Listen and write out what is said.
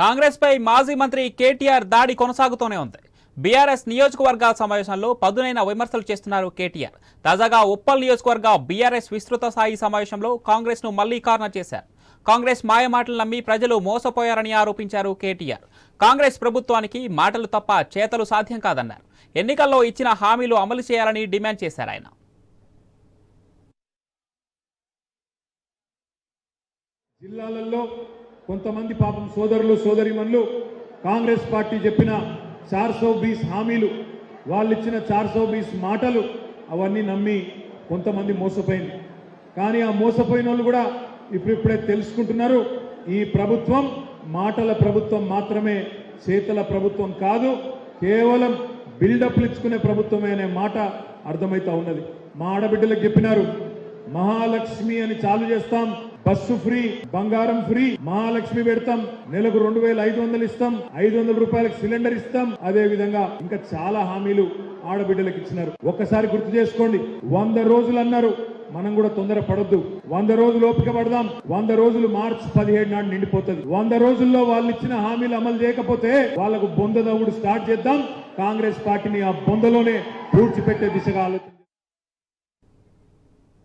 కాంగ్రెస్ పై మాజీ మంత్రి కేటీఆర్ దాడి కొనసాగుతూనే ఉంది. బీఆర్ఎస్ నియోజకవర్గాల సమావేశంలో పదునైన విమర్శలు చేస్తున్నారు కేటీఆర్. తాజాగా ఉప్పల్ నియోజకవర్గ బీఆర్ఎస్ విస్తృత స్థాయి సమావేశంలో కాంగ్రెస్ ను మళ్లీ కార్నర్ చేశారు. కాంగ్రెస్ మాయమాటలు నమ్మి ప్రజలు మోసపోయారని ఆరోపించారు కేటీఆర్. కాంగ్రెస్ ప్రభుత్వానికి మాటలు తప్ప చేతలు సాధ్యం కాదన్నారు. ఎన్నికల్లో ఇచ్చిన హామీలు అమలు చేయాలని డిమాండ్ చేశారు ఆయన. జిల్లాలలో కొంతమంది పాపం సోదరులు సోదరిమణులు కాంగ్రెస్ పార్టీ చెప్పిన 420 హామీలు, వాళ్ళు ఇచ్చిన 420 మాటలు అవన్నీ నమ్మి కొంతమంది మోసపోయింది. కానీ ఆ మోసపోయిన వాళ్ళు కూడా ఇప్పుడిప్పుడే తెలుసుకుంటున్నారు, ఈ ప్రభుత్వం మాటల ప్రభుత్వం మాత్రమే, చేతల ప్రభుత్వం కాదు, కేవలం బిల్డప్లు ఇచ్చుకునే ప్రభుత్వమే అనే మాట అర్థమవుతా ఉన్నది. మా ఆడబిడ్డలకు చెప్పినారు, మహాలక్ష్మి అని చాలు చేస్తాం, బస్సు ఫ్రీ, బంగారం ఫ్రీ, మహాలక్ష్మి పెడతాం, నెలకు 2500 ఇస్తాం, 500 రూపాయలకు సిలిండర్ ఇస్తాం, అదే విధంగా ఇంకా చాలా హామీలు ఆడబిడ్డలకు ఇచ్చినారు. ఒక్కసారి గుర్తు చేసుకోండి, 100 రోజులు అన్నారు, మనం కూడా తొందర పడొద్దు, 100 రోజులు ఓపిక పడదాం. 100 రోజులు మార్చి 17 నాడు నిండిపోతుంది. 100 రోజుల్లో వాళ్ళు ఇచ్చిన హామీలు అమలు చేయకపోతే వాళ్లకు బొంద దవ్వుడు స్టార్ట్ చేద్దాం. కాంగ్రెస్ పార్టీని ఆ బొందలోనే పూడ్చిపెట్టే దిశగా ఆలోచన